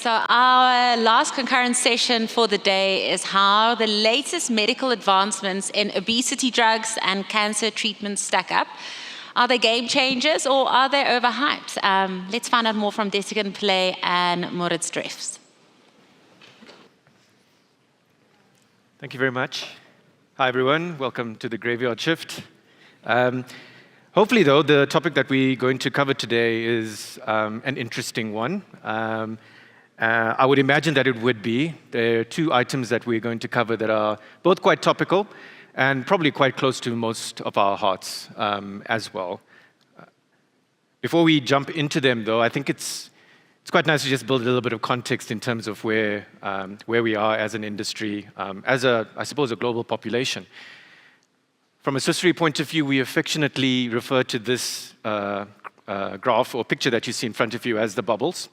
so our last concurrent session for the day is how the latest medical advancements in obesity drugs and cancer treatments stack up. Are they game changers or are they overhyped? Let's find out more from Desigan Play and Moritz Drefs. Thank you very much. Hi, everyone. Welcome to the Graveyard Shift. Hopefully, though, the topic that we're going to cover today is an interesting one. I would imagine that it would be. There are two items that we're going to cover that are both quite topical and probably quite close to most of our hearts as well. Before we jump into them, though, I think it's quite nice to just build a little bit of context in terms of where we are as an industry, as I suppose, a global population. From a Swiss Re point of view, we affectionately refer to this graph or picture that you see in front of you as the bubbles.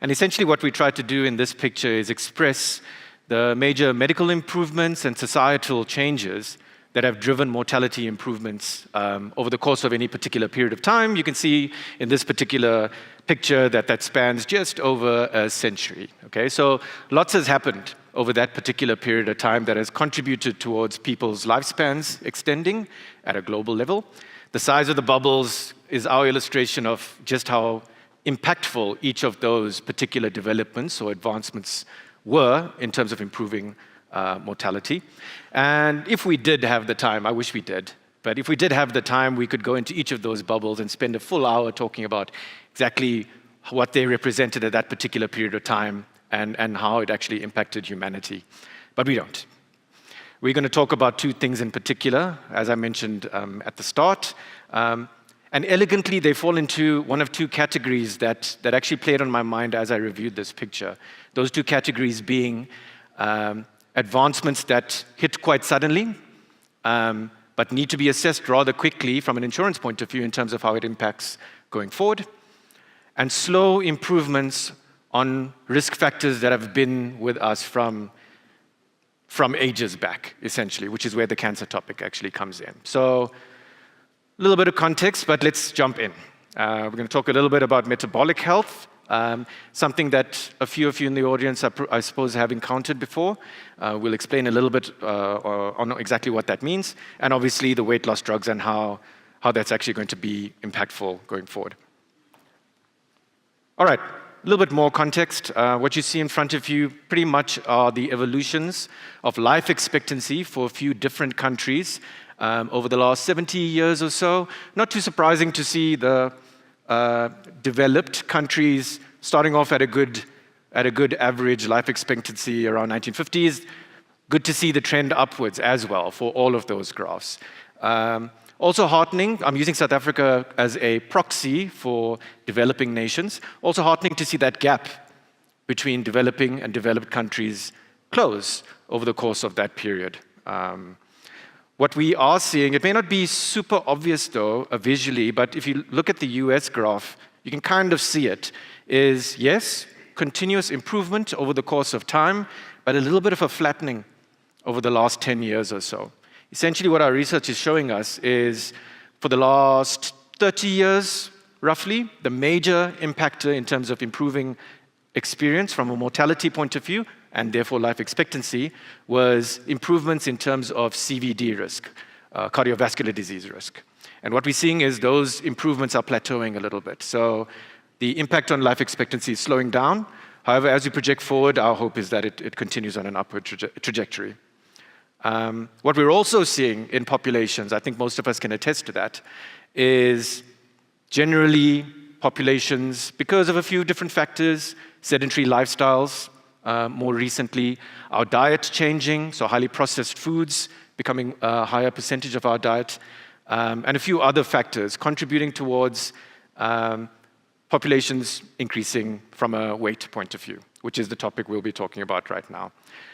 And essentially what we try to do in this picture is express the major medical improvements and societal changes that have driven mortality improvements over the course of any particular period of time. You can see in this particular picture that spans just over a century. Okay, so lots has happened over that particular period of time that has contributed towards people's lifespans extending at a global level. The size of the bubbles is our illustration of just how impactful each of those particular developments or advancements were in terms of improving mortality. And if we did have the time, I wish we did, but if we did have the time, we could go into each of those bubbles and spend a full hour talking about exactly what they represented at that particular period of time and how it actually impacted humanity. But we don't. We're going to talk about two things in particular, as I mentioned at the start. And elegantly, they fall into one of two categories that actually played on my mind as I reviewed this picture. Those two categories being advancements that hit quite suddenly, but need to be assessed rather quickly from an insurance point of view in terms of how it impacts going forward, and slow improvements on risk factors that have been with us from ages back, essentially, which is where the cancer topic actually comes in. So a little bit of context, but let's jump in. We're going to talk a little bit about metabolic health, something that a few of you in the audience, I suppose, have encountered before. We'll explain a little bit on exactly what that means, and obviously the weight loss drugs and how that's actually going to be impactful going forward. All right. A little bit more context. What you see in front of you pretty much are the evolutions of life expectancy for a few different countries over the last 70 years or so. Not too surprising to see the developed countries starting off at a good average life expectancy around 1950s. Good to see the trend upwards as well for all of those graphs. Also heartening, I'm using South Africa as a proxy for developing nations, also heartening to see that gap between developing and developed countries close over the course of that period. What we are seeing, it may not be super obvious though, visually, but if you look at the US graph, you can kind of see it, is yes, continuous improvement over the course of time, but a little bit of a flattening over the last 10 years or so. Essentially, what our research is showing us is for the last 30 years, roughly, the major impactor in terms of improving experience from a mortality point of view, and therefore life expectancy, was improvements in terms of CVD risk, cardiovascular disease risk. And what we're seeing is those improvements are plateauing a little bit. So the impact on life expectancy is slowing down. However, as we project forward, our hope is that it continues on an upward trajectory. What we're also seeing in populations, I think most of us can attest to that, is generally populations, because of a few different factors, sedentary lifestyles, more recently, our diet changing, so highly processed foods becoming a higher percentage of our diet, and a few other factors contributing towards populations increasing from a weight point of view, which is the topic we'll be talking about right now.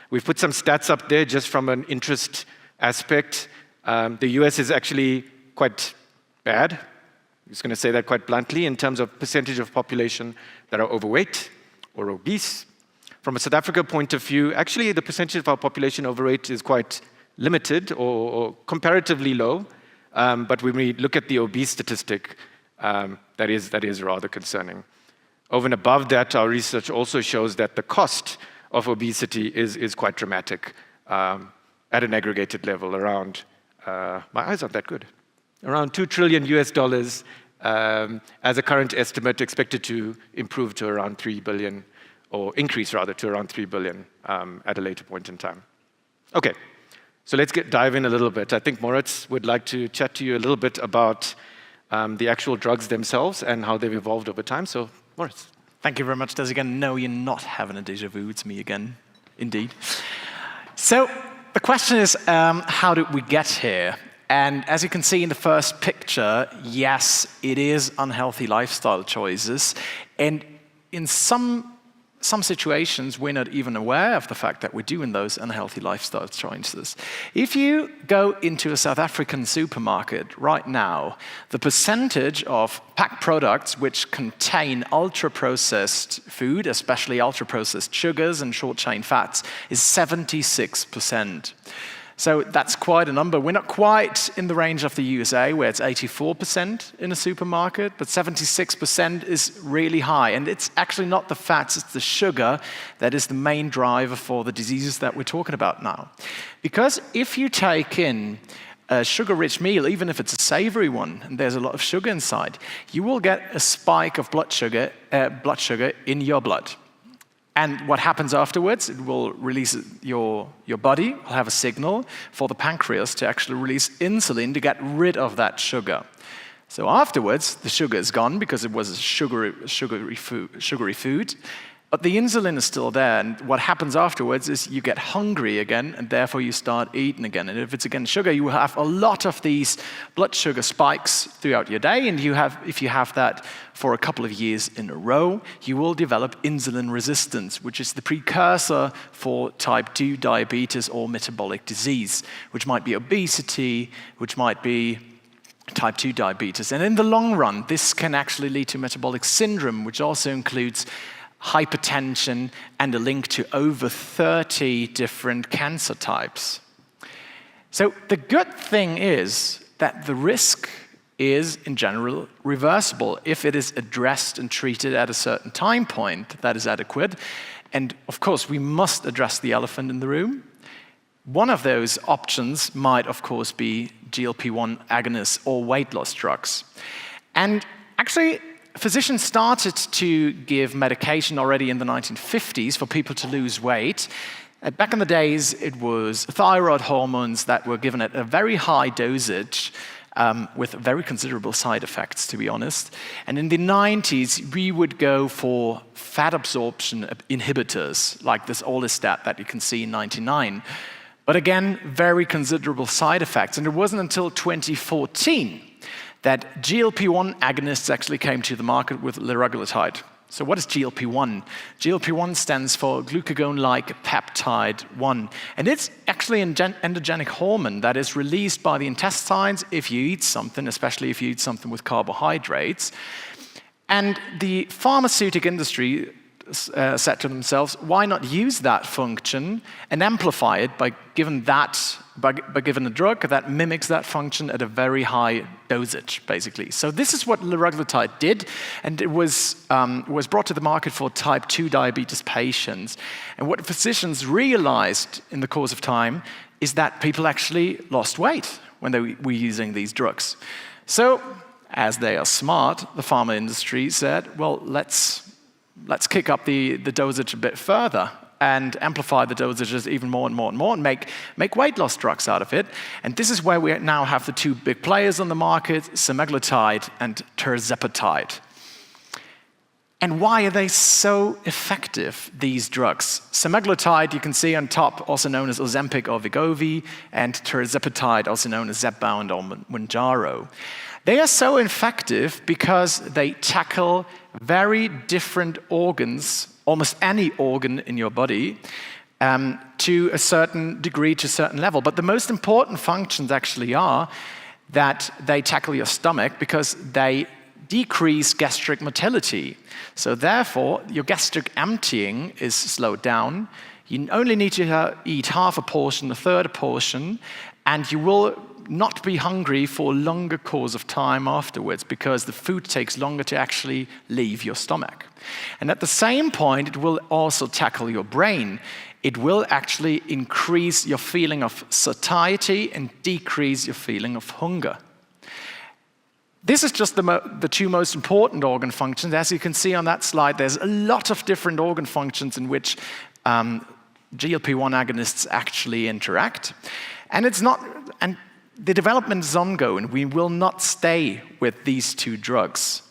We've put some stats up there just from an interest aspect. The US is actually quite bad. I'm just going to say that quite bluntly in terms of percentage of population that are overweight or obese. From a South Africa point of view, actually the percentage of our population overweight is quite limited or comparatively low. But when we look at the obese statistic, that is rather concerning. Over and above that, our research also shows that the cost of obesity is quite dramatic at an aggregated level around, my eyes aren't that good, around $2 trillion US, as a current estimate, expected to improve to around 3 billion, or increase rather to around 3 billion at a later point in time. Okay, so let's dive in a little bit. I think Moritz would like to chat to you a little bit about the actual drugs themselves and how they've evolved over time. So, Moritz. Thank you very much, Des. Again, no, you're not having a déjà vu. It's me again, indeed. So the question is, how did we get here? And as you can see in the first picture, yes, it is unhealthy lifestyle choices. And in some situations, we're not even aware of the fact that we're doing those unhealthy lifestyle choices. If you go into a South African supermarket right now, the percentage of packed products which contain ultra-processed food, especially ultra-processed sugars and short-chain fats, is 76%. So that's quite a number. We're not quite in the range of the USA, where it's 84% in a supermarket, but 76% is really high. And it's actually not the fats, it's the sugar that is the main driver for the diseases that we're talking about now. Because if you take in a sugar-rich meal, even if it's a savory one, and there's a lot of sugar inside, you will get a spike of blood sugar in your blood. And what happens afterwards, it will release, your body will have a signal for the pancreas to actually release insulin to get rid of that sugar. So afterwards, the sugar is gone because it was a sugary food, but the insulin is still there. And what happens afterwards is you get hungry again, and therefore you start eating again. And if it's again sugar, you have a lot of these blood sugar spikes throughout your day. And if you have that for a couple of years in a row, you will develop insulin resistance, which is the precursor for type 2 diabetes or metabolic disease, which might be obesity, which might be type 2 diabetes. And in the long run, this can actually lead to metabolic syndrome, which also includes hypertension and a link to over 30 different cancer types. So the good thing is that the risk is, in general, reversible if it is addressed and treated at a certain time point that is adequate. And of course, we must address the elephant in the room. One of those options might, of course, be GLP-1 agonists or weight loss drugs. And actually, physicians started to give medication already in the 1950s for people to lose weight. Back in the days, it was thyroid hormones that were given at a very high dosage with very considerable side effects, to be honest. And in the 90s, we would go for fat absorption inhibitors, like this orlistat that you can see in 99. But again, very considerable side effects. And it wasn't until 2014 that GLP-1 agonists actually came to the market with liraglutide. So what is GLP-1? GLP-1 stands for glucagon-like peptide 1. And it's actually an endogenic hormone that is released by the intestines if you eat something, especially if you eat something with carbohydrates. And the pharmaceutical industry said to themselves, why not use that function and amplify it by giving a drug that mimics that function at a very high dosage, basically. So this is what liraglutide did, and it was brought to the market for type 2 diabetes patients. And what physicians realized in the course of time is that people actually lost weight when they were using these drugs. So, as they are smart, the pharma industry said, well, let's kick up the dosage a bit further and amplify the dosages even more and more and more and make weight loss drugs out of it. And this is where we now have the two big players on the market, semaglutide and tirzepatide. And why are they so effective, these drugs? Semaglutide, you can see on top, also known as Ozempic or Wegovy, and tirzepatide, also known as Zepbound or Mounjaro. They are so effective because they tackle very different organs, almost any organ in your body, to a certain degree, to a certain level. But the most important functions actually are that they tackle your stomach because they decrease gastric motility. So therefore, your gastric emptying is slowed down. You only need to eat half a portion, a third a portion, and you will not be hungry for a longer course of time afterwards because the food takes longer to actually leave your stomach. And at the same point, it will also tackle your brain. It will actually increase your feeling of satiety and decrease your feeling of hunger. This is just the two most important organ functions. As you can see on that slide, there's a lot of different organ functions in which GLP-1 agonists actually interact. And the development is ongoing. We will not stay with these two drugs.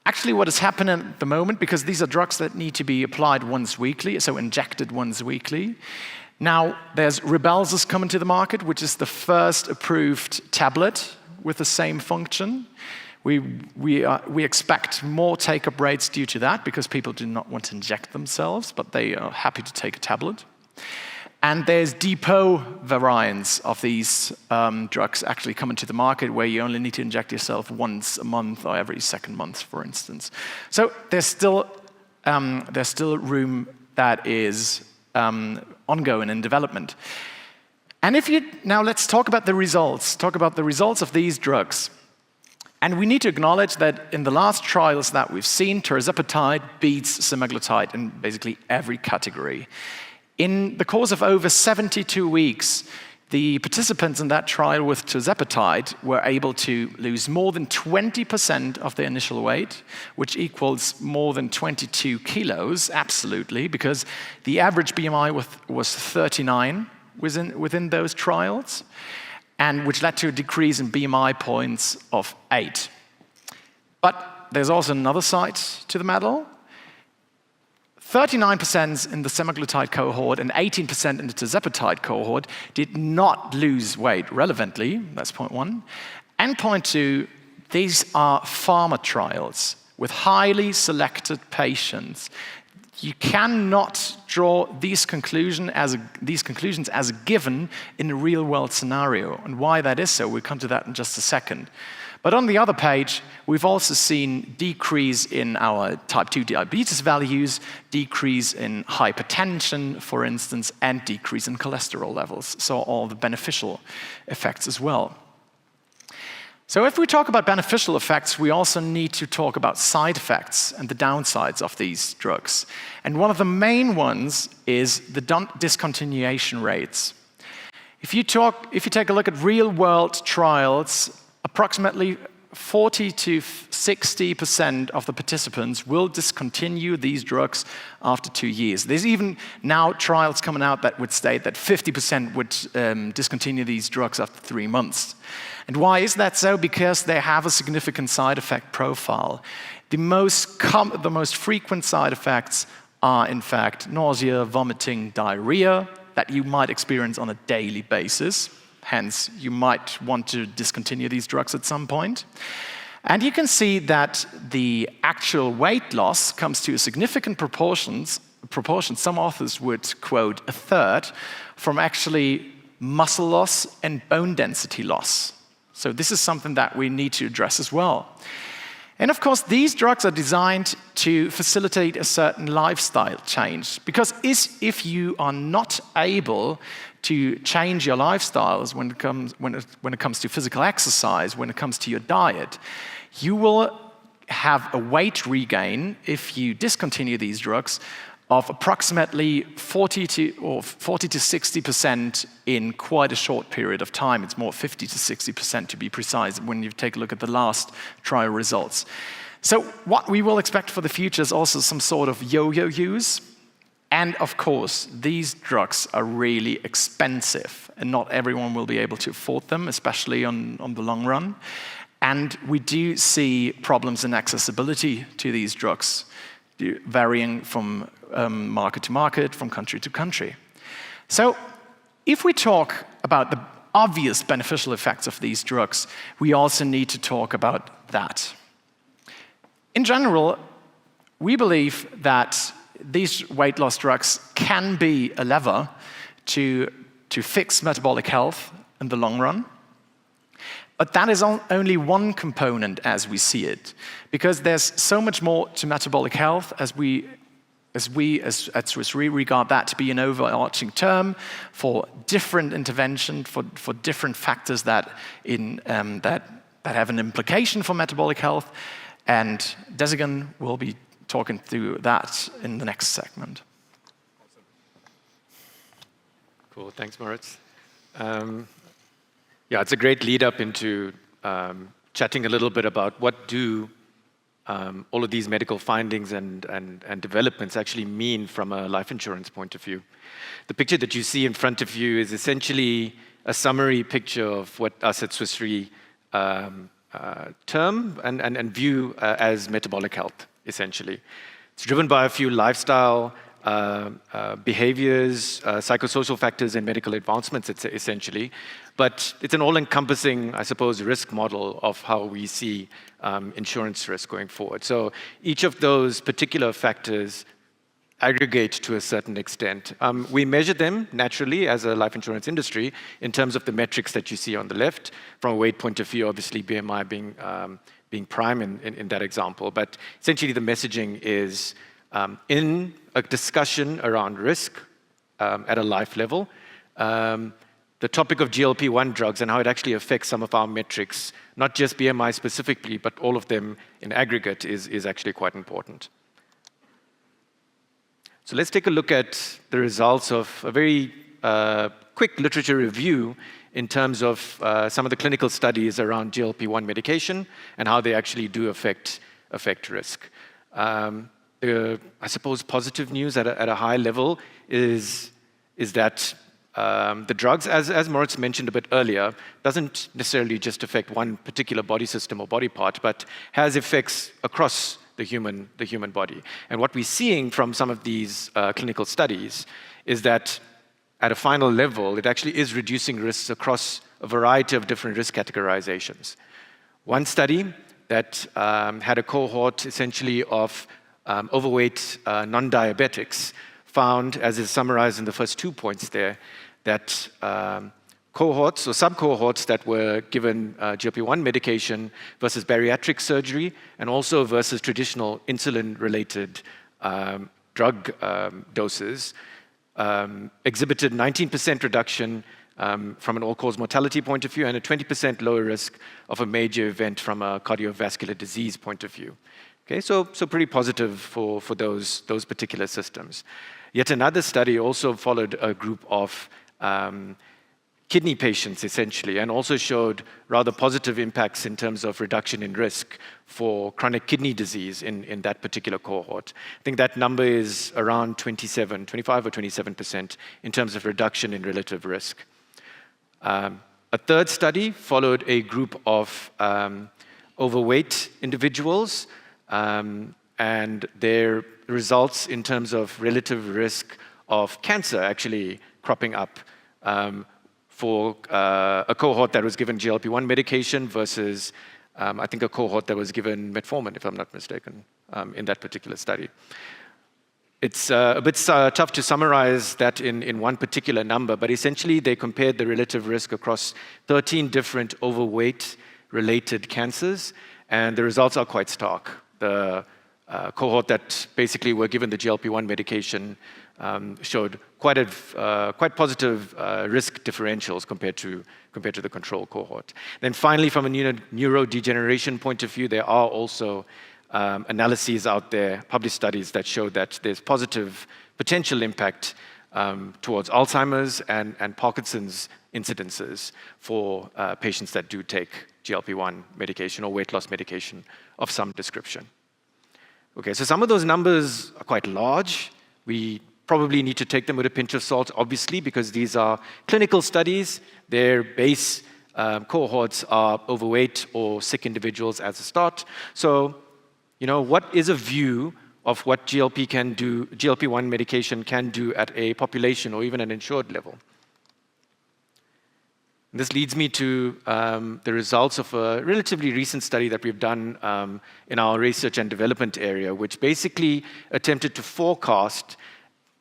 Actually, what is happening at the moment, because these are drugs that need to be applied once weekly, so injected once weekly. Now, there's Rybelsus coming to the market, which is the first approved tablet with the same function. We expect more take-up rates due to that, because people do not want to inject themselves, but they are happy to take a tablet. And there's depot variants of these drugs actually coming to the market, where you only need to inject yourself once a month or every second month, for instance. So there's still room that is ongoing in development. And now let's talk about the results. Talk about the results of these drugs. And we need to acknowledge that in the last trials that we've seen, tirzepatide beats semaglutide in basically every category. In the course of over 72 weeks, the participants in that trial with tirzepatide were able to lose more than 20% of their initial weight, which equals more than 22 kilos, absolutely, because the average BMI was 39 within those trials, and which led to a decrease in BMI points of 8. But there's also another side to the medal. 39% in the semaglutide cohort and 18% in the tirzepatide cohort did not lose weight relevantly. That's point one. And point two, these are pharma trials with highly selected patients. You cannot draw these conclusions as a given in a real-world scenario. And why that is so, we'll come to that in just a second. But on the other page, we've also seen decrease in our type 2 diabetes values, decrease in hypertension, for instance, and decrease in cholesterol levels. So all the beneficial effects as well. So if we talk about beneficial effects, we also need to talk about side effects and the downsides of these drugs. And one of the main ones is the discontinuation rates. If you take a look at real-world trials, approximately 40 to 60% of the participants will discontinue these drugs after 2 years. There's even now trials coming out that would state that 50% would discontinue these drugs after 3 months. And why is that so? Because they have a significant side effect profile. The most frequent side effects are, in fact, nausea, vomiting, diarrhea that you might experience on a daily basis. Hence, you might want to discontinue these drugs at some point. And you can see that the actual weight loss comes to a significant proportion. Some authors would quote a third from actually muscle loss and bone density loss. So this is something that we need to address as well. And of course, these drugs are designed to facilitate a certain lifestyle change. Because if you are not able to change your lifestyles when it comes to physical exercise, when it comes to your diet, you will have a weight regain if you discontinue these drugs of approximately 40 to 60% in quite a short period of time. It's more 50 to 60% to be precise when you take a look at the last trial results. So what we will expect for the future is also some sort of yo-yo use. And of course, these drugs are really expensive, and not everyone will be able to afford them, especially on the long run. And we do see problems in accessibility to these drugs, varying from market to market, from country to country. So if we talk about the obvious beneficial effects of these drugs, we also need to talk about that. In general, we believe that these weight loss drugs can be a lever to fix metabolic health in the long run. But that is only one component as we see it, because there's so much more to metabolic health as we as we at Swiss Re regard that to be an overarching term for different intervention, for different factors that have an implication for metabolic health. And Desigan will be talking through that in the next segment. Cool, thanks, Moritz. Yeah, it's a great lead up into chatting a little bit about what do all of these medical findings and developments actually mean from a life insurance point of view. The picture that you see in front of you is essentially a summary picture of what us at Swiss Re term and view as metabolic health, essentially. It's driven by a few lifestyle behaviors, psychosocial factors, and medical advancements, essentially. But it's an all-encompassing, I suppose, risk model of how we see insurance risk going forward. So each of those particular factors aggregate to a certain extent. We measure them naturally as a life insurance industry in terms of the metrics that you see on the left. From a weight point of view, obviously BMI being prime in that example. But essentially the messaging is in a discussion around risk at a life level, the topic of GLP-1 drugs and how it actually affects some of our metrics, not just BMI specifically, but all of them in aggregate is actually quite important. So let's take a look at the results of a very quick literature review in terms of some of the clinical studies around GLP-1 medication and how they actually do affect risk. I suppose positive news at a high level is that the drugs, as Moritz mentioned a bit earlier, doesn't necessarily just affect one particular body system or body part, but has effects across the human body. And what we're seeing from some of these clinical studies is that at a final level, it actually is reducing risks across a variety of different risk categorizations. One study that had a cohort essentially of overweight non-diabetics found, as is summarized in the first 2 points there, that cohorts or sub-cohorts that were given GLP-1 medication versus bariatric surgery and also versus traditional insulin-related drug doses exhibited 19% reduction from an all-cause mortality point of view and a 20% lower risk of a major event from a cardiovascular disease point of view. Okay, so pretty positive for those particular systems. Yet another study also followed a group of kidney patients, essentially, and also showed rather positive impacts in terms of reduction in risk for chronic kidney disease in that particular cohort. I think that number is around 25 or 27% in terms of reduction in relative risk. A third study followed a group of overweight individuals and their results in terms of relative risk of cancer actually cropping up for a cohort that was given GLP-1 medication versus, I think, a cohort that was given metformin, if I'm not mistaken, in that particular study. It's a bit tough to summarize that in one particular number, but essentially they compared the relative risk across 13 different overweight-related cancers, and the results are quite stark. The cohort that basically were given the GLP-1 medication showed quite positive risk differentials compared to the control cohort. Then finally, from a neurodegeneration point of view, there are also analyses out there, published studies that show that there's positive potential impact towards Alzheimer's and Parkinson's incidences for patients that do take GLP-1 medication or weight loss medication of some description. Okay, so some of those numbers are quite large. We probably need to take them with a pinch of salt, obviously, because these are clinical studies. Their base cohorts are overweight or sick individuals as a start. So, what is a view of what GLP-1 medication can do at a population or even an insured level? This leads me to the results of a relatively recent study that we've done in our research and development area, which basically attempted to forecast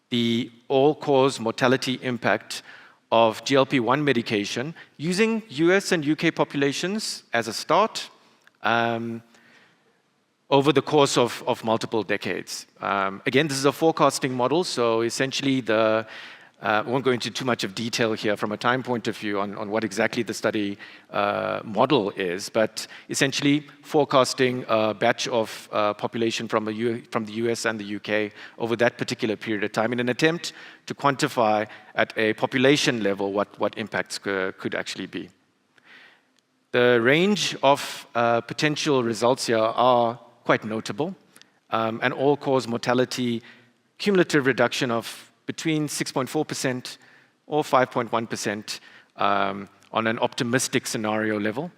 the all-cause mortality impact of GLP-1 medication using US and UK populations as a start, over the course of multiple decades. Again, this is a forecasting model, so essentially I won't go into too much of detail here from a time point of view on what exactly the study model is, but essentially forecasting a batch of population from the US and the UK over that particular period of time in an attempt to quantify at a population level what impacts could actually be. The range of potential results here are quite notable, and all-cause mortality cumulative reduction of between 6.4% or 5.1% on an optimistic scenario level.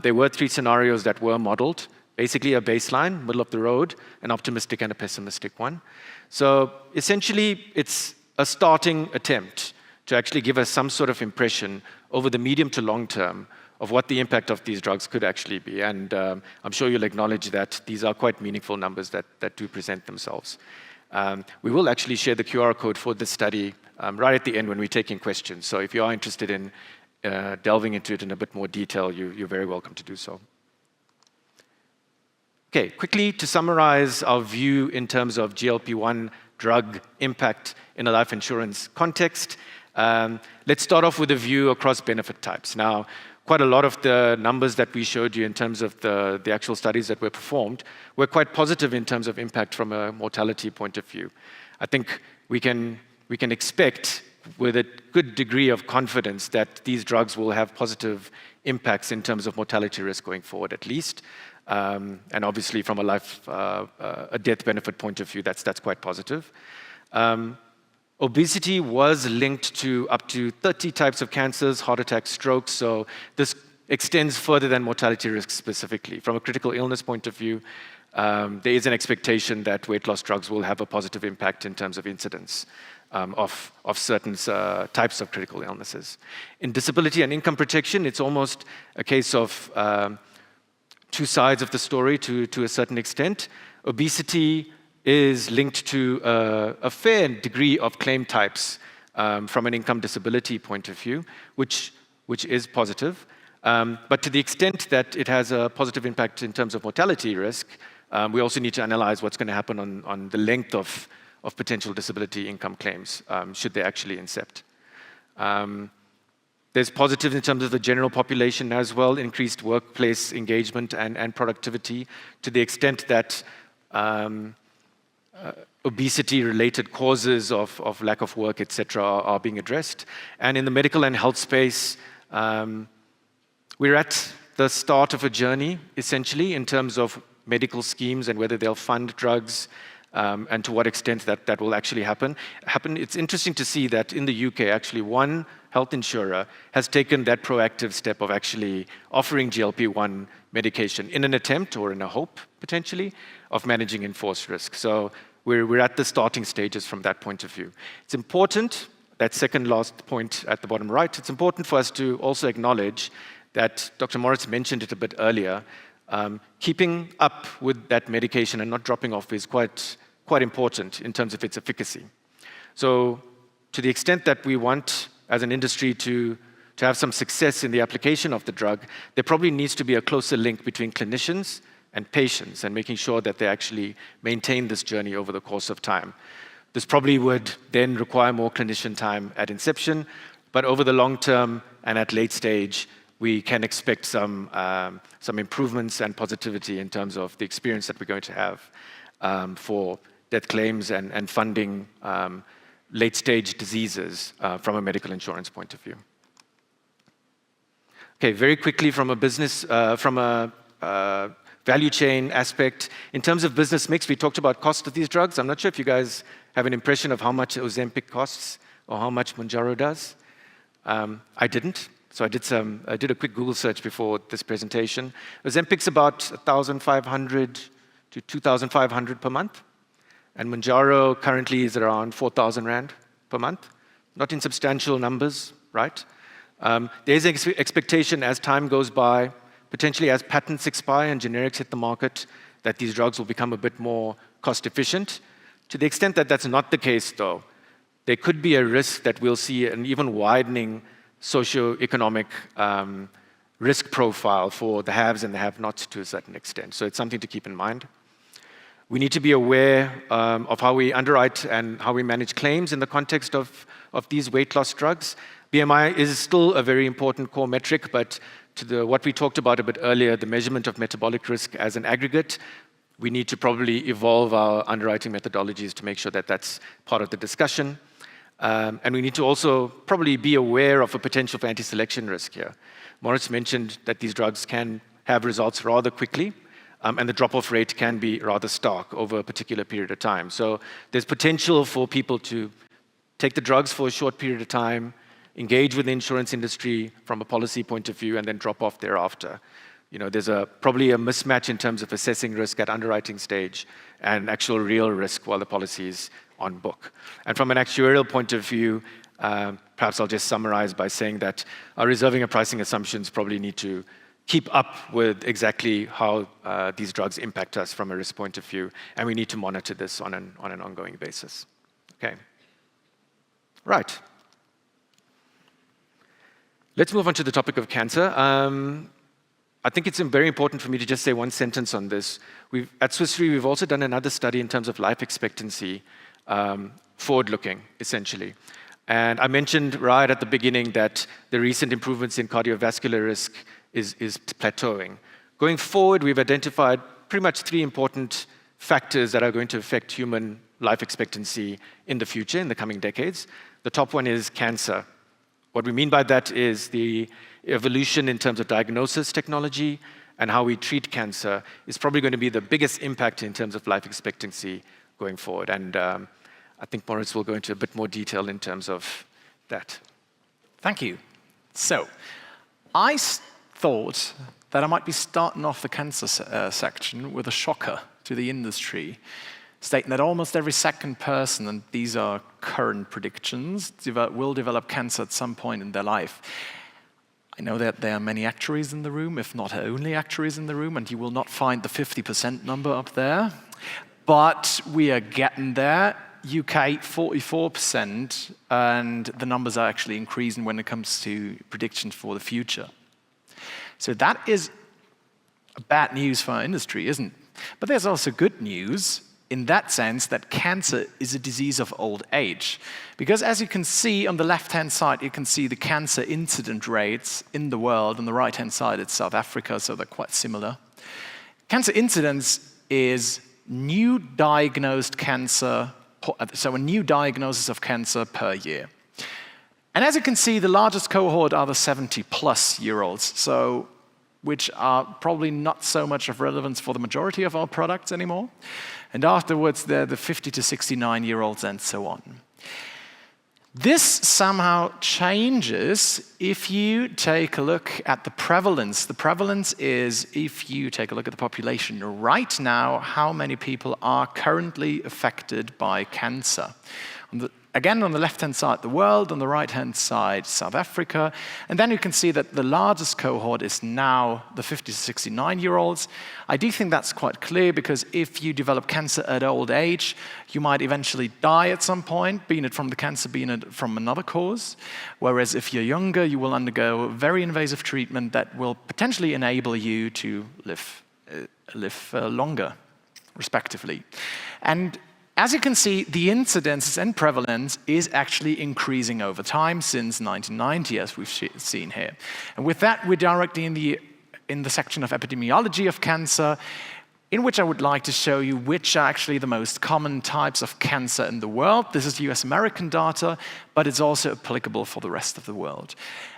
There were 3 scenarios that were modeled, basically a baseline, middle of the road, an optimistic and a pessimistic one. So essentially, it's a starting attempt to actually give us some sort of impression over the medium to long term of what the impact of these drugs could actually be. And I'm sure you'll acknowledge that these are quite meaningful numbers that do present themselves. We will actually share the QR code for this study right at the end when we're taking questions. So if you are interested in delving into it in a bit more detail, you're very welcome to do so. Okay, quickly to summarize our view in terms of GLP-1 drug impact in a life insurance context, let's start off with a view across benefit types. Now, quite a lot of the numbers that we showed you in terms of the actual studies that were performed were quite positive in terms of impact from a mortality point of view. I think we can expect with a good degree of confidence that these drugs will have positive impacts in terms of mortality risk going forward at least. And obviously from a death benefit point of view, that's quite positive. Obesity was linked to up to 30 types of cancers, heart attacks, strokes, so this extends further than mortality risk specifically. From a critical illness point of view, there is an expectation that weight loss drugs will have a positive impact in terms of incidence of certain types of critical illnesses. In disability and income protection, it's almost a case of 2 sides of the story to a certain extent. Obesity is linked to a fair degree of claim types from an income disability point of view, which is positive. But to the extent that it has a positive impact in terms of mortality risk, we also need to analyze what's going to happen on the length of potential disability income claims, should they actually incept. There's positives in terms of the general population as well, increased workplace engagement and productivity to the extent that obesity-related causes of lack of work, etc., are being addressed. And in the medical and health space, we're at the start of a journey, essentially, in terms of medical schemes and whether they'll fund drugs and to what extent that will actually happen. It's interesting to see that in the UK, actually, one health insurer has taken that proactive step of actually offering GLP-1 medication in an attempt or in a hope, potentially, of managing enforced risk. So we're at the starting stages from that point of view. It's important, that second last point at the bottom right, it's important for us to also acknowledge that Dr. Moritz mentioned it a bit earlier, keeping up with that medication and not dropping off is quite important in terms of its efficacy. So to the extent that we want, as an industry, to have some success in the application of the drug, there probably needs to be a closer link between clinicians and patients and making sure that they actually maintain this journey over the course of time. This probably would then require more clinician time at inception, but over the long term and at late stage, we can expect some improvements and positivity in terms of the experience that we're going to have for death claims and funding late-stage diseases from a medical insurance point of view. Okay, very quickly from a business, from a value chain aspect. In terms of business mix, we talked about cost of these drugs. I'm not sure if you guys have an impression of how much Ozempic costs or how much Mounjaro does. I didn't, so I did a quick Google search before this presentation. Ozempic's about 1,500 to 2,500 per month, and Mounjaro currently is around 4,000 Rand per month. Not insubstantial numbers, right? There's an expectation as time goes by, potentially as patents expire and generics hit the market, that these drugs will become a bit more cost efficient. To the extent that that's not the case, though, there could be a risk that we'll see an even widening socioeconomic risk profile for the haves and the have-nots to a certain extent. So it's something to keep in mind. We need to be aware of how we underwrite and how we manage claims in the context of these weight loss drugs. BMI is still a very important core metric, but to what we talked about a bit earlier, the measurement of metabolic risk as an aggregate, we need to probably evolve our underwriting methodologies to make sure that that's part of the discussion. And we need to also probably be aware of a potential for anti-selection risk here. Moritz mentioned that these drugs can have results rather quickly, and the drop-off rate can be rather stark over a particular period of time. So there's potential for people to take the drugs for a short period of time, engage with the insurance industry from a policy point of view, and then drop off thereafter. There's probably a mismatch in terms of assessing risk at underwriting stage and actual real risk while the policy is on book. And from an actuarial point of view, perhaps I'll just summarize by saying that our reserving and pricing assumptions probably need to keep up with exactly how these drugs impact us from a risk point of view, and we need to monitor this on an ongoing basis. Okay. Right. Let's move on to the topic of cancer. I think it's very important for me to just say one sentence on this. At Swiss Re, we've also done another study in terms of life expectancy, forward-looking, essentially. And I mentioned right at the beginning that the recent improvements in cardiovascular risk is plateauing. Going forward, we've identified pretty much 3 important factors that are going to affect human life expectancy in the future, in the coming decades. The top one is cancer. What we mean by that is the evolution in terms of diagnosis technology and how we treat cancer is probably going to be the biggest impact in terms of life expectancy going forward. And I think Moritz will go into a bit more detail in terms of that. Thank you. So, I thought that I might be starting off the cancer section with a shocker to the industry, stating that almost every second person, and these are current predictions, will develop cancer at some point in their life. I know that there are many actuaries in the room, if not only actuaries in the room, and you will not find the 50% number up there. But we are getting there. UK, 44%, and the numbers are actually increasing when it comes to predictions for the future. So that is bad news for our industry, isn't it? But there's also good news in that sense that cancer is a disease of old age. Because as you can see on the left-hand side, you can see the cancer incident rates in the world. On the right-hand side, it's South Africa, so they're quite similar. Cancer incidence is new diagnosed cancer, so a new diagnosis of cancer per year. And as you can see, the largest cohort are the 70-plus-year-olds, so which are probably not so much of relevance for the majority of our products anymore. And afterwards, they're the 50 to 69-year-olds and so on. This somehow changes if you take a look at the prevalence. The prevalence is, if you take a look at the population right now, how many people are currently affected by cancer. Again, on the left-hand side, the world, on the right-hand side, South Africa. And then you can see that the largest cohort is now the 50 to 69-year-olds. I do think that's quite clear because if you develop cancer at old age, you might eventually die at some point, being it from the cancer, being it from another cause. Whereas if you're younger, you will undergo very invasive treatment that will potentially enable you to live longer, respectively. And as you can see, the incidences and prevalence is actually increasing over time since 1990, as we've seen here. And with that, we're directly in the section of epidemiology of cancer, in which I would like to show you which are actually the most common types of cancer in the world. This is US-American data, but it's also applicable for the rest of the world.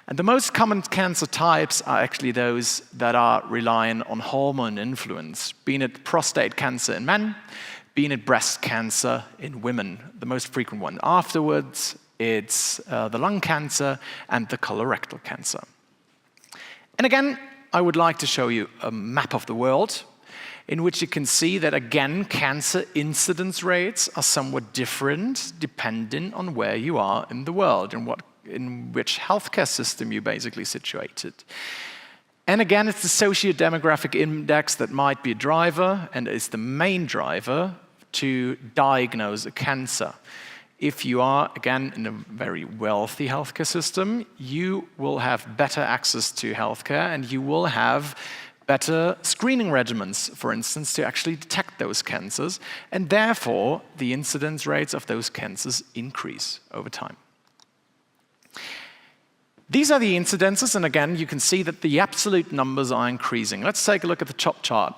And the most common cancer types are actually those that are relying on hormone influence, being it prostate cancer in men, being it breast cancer in women, the most frequent one. Afterwards, it's the lung cancer and the colorectal cancer. And again, I would like to show you a map of the world in which you can see that, again, cancer incidence rates are somewhat different depending on where you are in the world and in which healthcare system you're basically situated. And again, it's the socio-demographic index that might be a driver and is the main driver to diagnose a cancer. If you are, again, in a very wealthy healthcare system, you will have better access to healthcare and you will have better screening regimens, for instance, to actually detect those cancers. And therefore, the incidence rates of those cancers increase over time. These are the incidences, and again, you can see that the absolute numbers are increasing. Let's take a look at the top chart.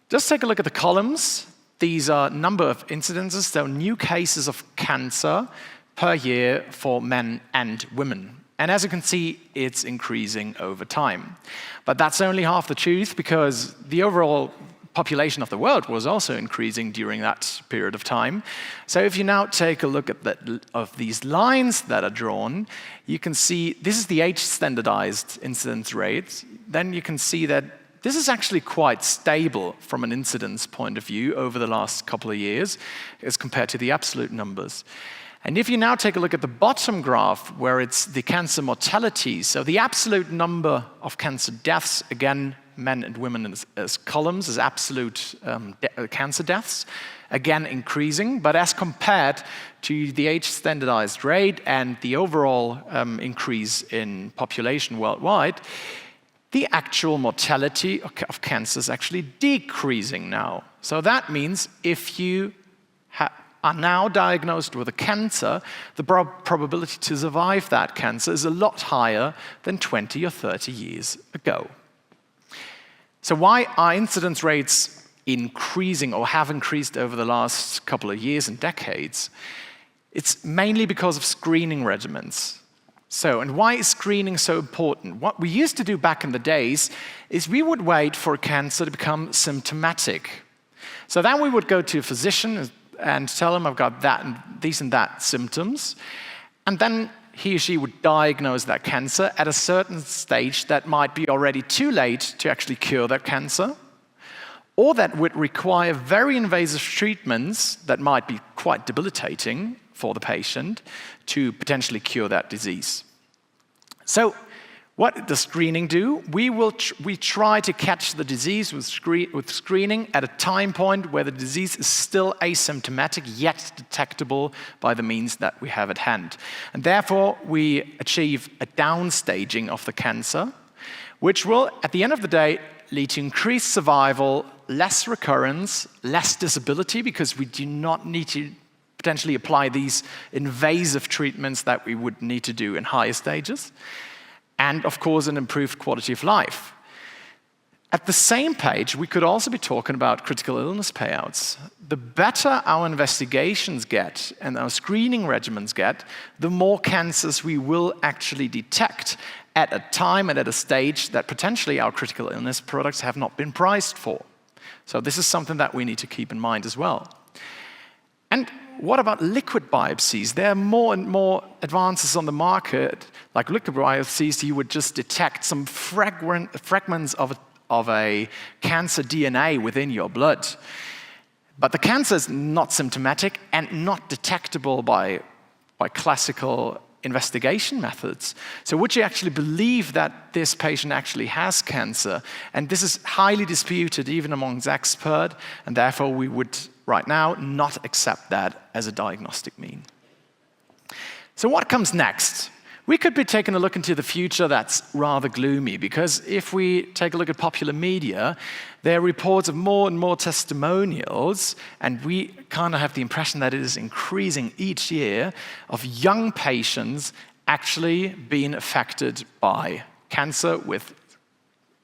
Just take a look at the columns. These are number of incidences, so new cases of cancer per year for men and women. And as you can see, it's increasing over time. But that's only half the truth, because the overall population of the world was also increasing during that period of time. So if you now take a look at these lines that are drawn, you can see this is the age-standardized incidence rate. Then you can see that this is actually quite stable from an incidence point of view over the last couple of years as compared to the absolute numbers. And if you now take a look at the bottom graph, where it's the cancer mortality, so the absolute number of cancer deaths, again, men and women as columns, as absolute cancer deaths, again increasing, but as compared to the age-standardized rate and the overall increase in population worldwide, the actual mortality of cancer is actually decreasing now. So that means if you are now diagnosed with a cancer, the probability to survive that cancer is a lot higher than 20 or 30 years ago. So why are incidence rates increasing or have increased over the last couple of years and decades? It's mainly because of screening regimens. So, and why is screening so important? What we used to do back in the days is we would wait for a cancer to become symptomatic. So then we would go to a physician and tell him, I've got that and these and that symptoms. And then he or she would diagnose that cancer at a certain stage that might be already too late to actually cure that cancer, or that would require very invasive treatments that might be quite debilitating for the patient to potentially cure that disease. So what does screening do? We try to catch the disease with screening at a time point where the disease is still asymptomatic, yet detectable by the means that we have at hand. And therefore, we achieve a downstaging of the cancer, which will, at the end of the day, lead to increased survival, less recurrence, less disability, because we do not need to potentially apply these invasive treatments that we would need to do in higher stages, and of course an improved quality of life. At the same page, we could also be talking about critical illness payouts. The better our investigations get and our screening regimens get, the more cancers we will actually detect at a time and at a stage that potentially our critical illness products have not been priced for. So this is something that we need to keep in mind as well. And what about liquid biopsies? There are more and more advances on the market, like liquid biopsies. You would just detect some fragments of a cancer DNA within your blood. But the cancer is not symptomatic and not detectable by classical investigation methods. So would you actually believe that this patient actually has cancer? And this is highly disputed even amongst experts, and therefore we would right now not accept that as a diagnostic mean. So what comes next? We could be taking a look into the future that's rather gloomy, because if we take a look at popular media, there are reports of more and more testimonials, and we kind of have the impression that it is increasing each year, of young patients actually being affected by cancer, with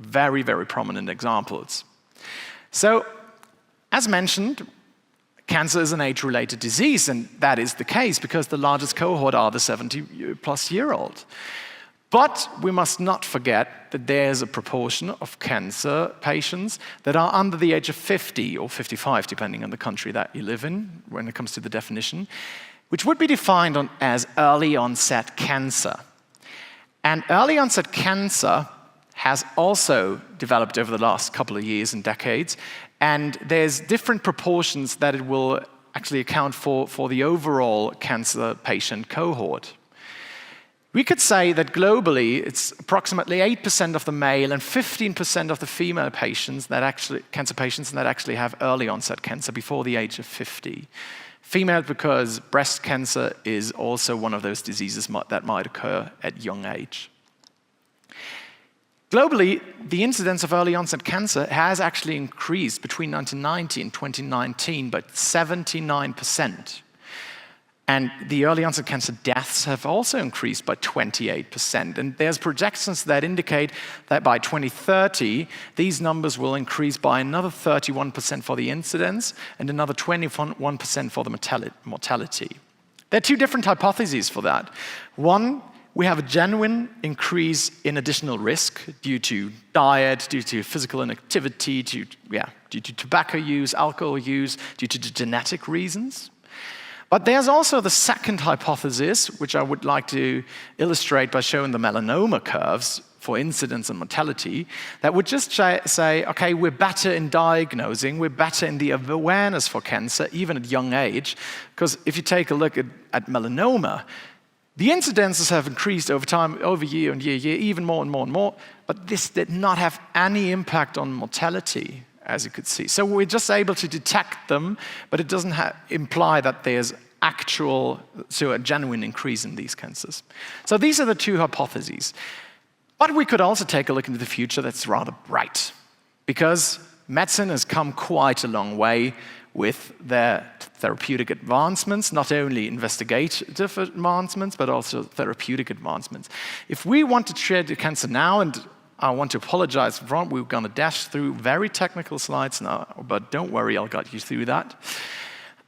very, very prominent examples. So, as mentioned, cancer is an age-related disease, and that is the case because the largest cohort are the 70-plus-year-old. But we must not forget that there's a proportion of cancer patients that are under the age of 50 or 55, depending on the country that you live in when it comes to the definition, which would be defined as early-onset cancer. And early-onset cancer has also developed over the last couple of years and decades, and there's different proportions that it will actually account for the overall cancer patient cohort. We could say that globally, it's approximately 8% of the male and 15% of the female patients cancer patients that actually have early onset cancer before the age of 50. Female because breast cancer is also one of those diseases that might occur at young age. Globally, the incidence of early onset cancer has actually increased between 1990 and 2019 by 79%. And the early onset cancer deaths have also increased by 28%. And there's projections that indicate that by 2030, these numbers will increase by another 31% for the incidence and another 21% for the mortality. There are two different hypotheses for that. One, we have a genuine increase in additional risk due to diet, due to physical inactivity, due to tobacco use, alcohol use, due to genetic reasons. But there's also the second hypothesis, which I would like to illustrate by showing the melanoma curves for incidence and mortality, that would just say, okay, we're better in diagnosing, we're better in the awareness for cancer, even at young age, because if you take a look at melanoma, the incidences have increased over time, over year and year, even more and more and more, but this did not have any impact on mortality, as you could see. So we're just able to detect them, but it doesn't imply that there's a genuine increase in these cancers. So these are the two hypotheses. But we could also take a look into the future that's rather bright, because medicine has come quite a long way with their therapeutic advancements, not only investigative advancements, but also therapeutic advancements. If we want to treat the cancer now, and I want to apologize up front, we're going to dash through very technical slides now, but don't worry, I'll guide you through that.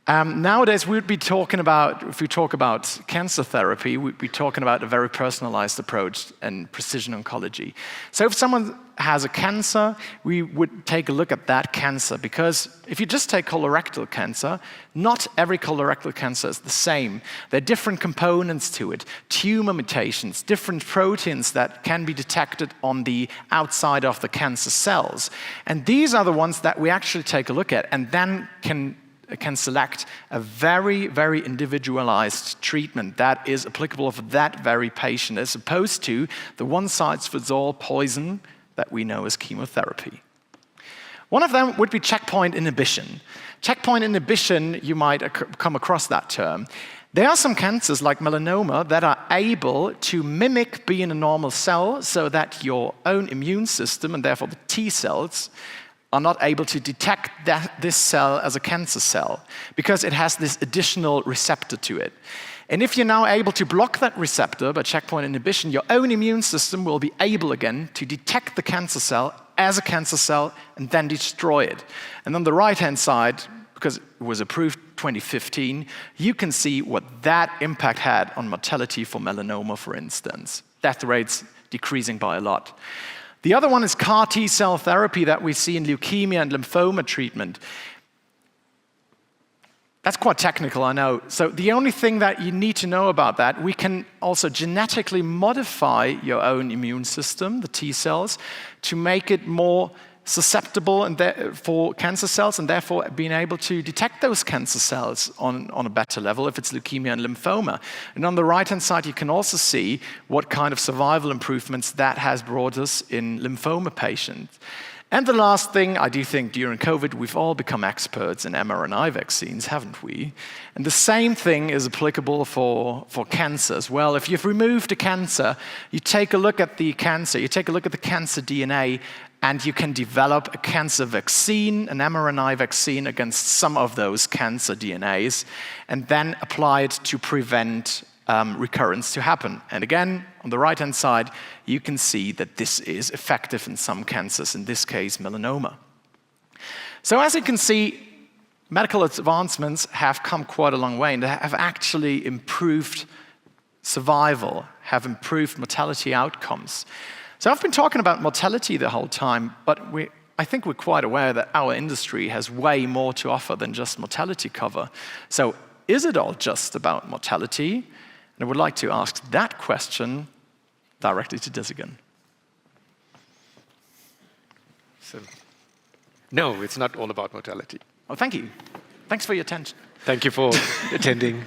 Nowadays, we'd be talking about, if we talk about cancer therapy, we'd be talking about a very personalized approach and precision oncology. So if someone has a cancer, we would take a look at that cancer, because if you just take colorectal cancer, not every colorectal cancer is the same. There are different components to it, tumor mutations, different proteins that can be detected on the outside of the cancer cells. And these are the ones that we actually take a look at and then can select a very, very individualized treatment that is applicable for that very patient, as opposed to the one-size-fits-all poison that we know as chemotherapy. One of them would be checkpoint inhibition. Checkpoint inhibition, you might come across that term. There are some cancers, like melanoma, that are able to mimic being a normal cell so that your own immune system, and therefore the T cells, are not able to detect this cell as a cancer cell because it has this additional receptor to it. And if you're now able to block that receptor by checkpoint inhibition, your own immune system will be able again to detect the cancer cell as a cancer cell and then destroy it. And on the right-hand side, because it was approved 2015, you can see what that impact had on mortality for melanoma, for instance. Death rates decreasing by a lot. The other one is CAR T-cell therapy that we see in leukemia and lymphoma treatment. That's quite technical, I know. So the only thing that you need to know about that, we can also genetically modify your own immune system, the T cells, to make it more susceptible for cancer cells, and therefore being able to detect those cancer cells on a better level if it's leukemia and lymphoma. And on the right-hand side, you can also see what kind of survival improvements that has brought us in lymphoma patients. And the last thing, I do think during COVID, we've all become experts in mRNA vaccines, haven't we? And the same thing is applicable for cancer as well. If you've removed a cancer, you take a look at the cancer, you take a look at the cancer DNA, and you can develop a cancer vaccine, an mRNA vaccine against some of those cancer DNAs, and then apply it to prevent recurrence to happen. And again, on the right-hand side, you can see that this is effective in some cancers, in this case, melanoma. So as you can see, medical advancements have come quite a long way and have actually improved survival, have improved mortality outcomes. So I've been talking about mortality the whole time, but I think we're quite aware that our industry has way more to offer than just mortality cover. So is it all just about mortality? And I would like to ask that question directly to Desigan. So, no, it's not all about mortality. Oh, thank you. Thanks for your attention. Thank you for attending.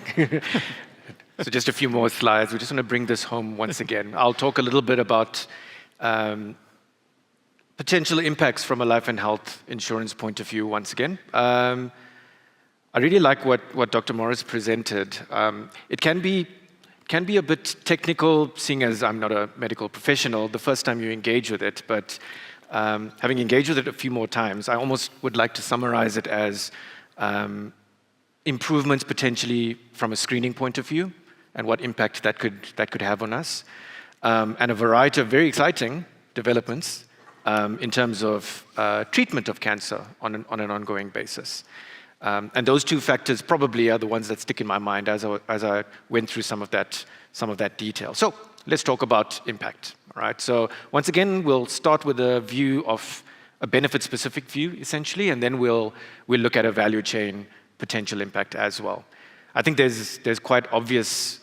So just a few more slides. We just want to bring this home once again. I'll talk a little bit about potential impacts from a life and health insurance point of view once again. I really like what Dr. Morris presented. It can be a bit technical, seeing as I'm not a medical professional the first time you engage with it, but having engaged with it a few more times, I almost would like to summarize it as improvements potentially from a screening point of view and what impact that could have on us, and a variety of very exciting developments in terms of treatment of cancer on an ongoing basis. And those two factors probably are the ones that stick in my mind as I went through some of that detail. So let's talk about impact. All right. So once again, we'll start with a view of a benefit-specific view, essentially, and then we'll look at a value chain potential impact as well. I think there's quite obvious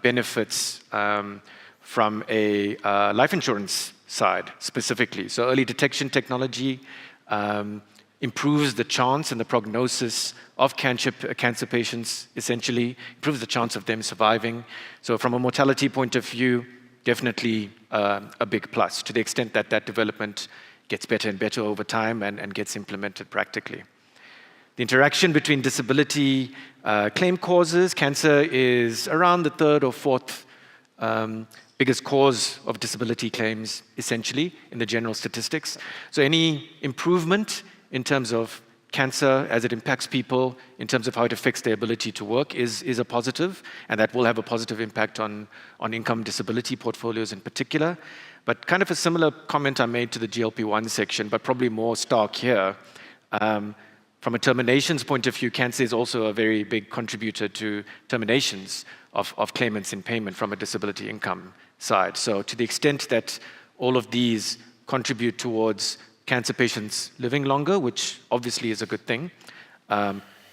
benefits from a life insurance side specifically. So early detection technology improves the chance and the prognosis of cancer patients, essentially, improves the chance of them surviving. So from a mortality point of view, definitely a big plus to the extent that that development gets better and better over time and gets implemented practically. The interaction between disability claim causes, cancer is around the third or fourth biggest cause of disability claims, essentially, in the general statistics. So any improvement in terms of cancer as it impacts people, in terms of how it affects their ability to work, is a positive, and that will have a positive impact on income disability portfolios in particular. But kind of a similar comment I made to the GLP-1 section, but probably more stark here. From a terminations point of view, cancer is also a very big contributor to terminations of claimants in payment from a disability income side. So to the extent that all of these contribute towards cancer patients living longer, which obviously is a good thing,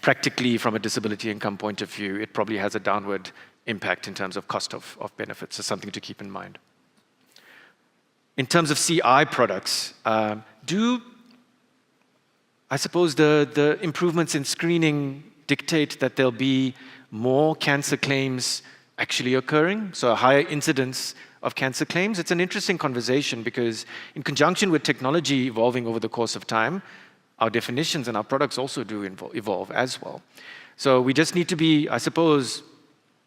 practically from a disability income point of view, it probably has a downward impact in terms of cost of benefits. So something to keep in mind. In terms of CI products, I suppose the improvements in screening dictate that there'll be more cancer claims actually occurring, so a higher incidence of cancer claims. It's an interesting conversation because in conjunction with technology evolving over the course of time, our definitions and our products also do evolve as well. So we just need to be, I suppose,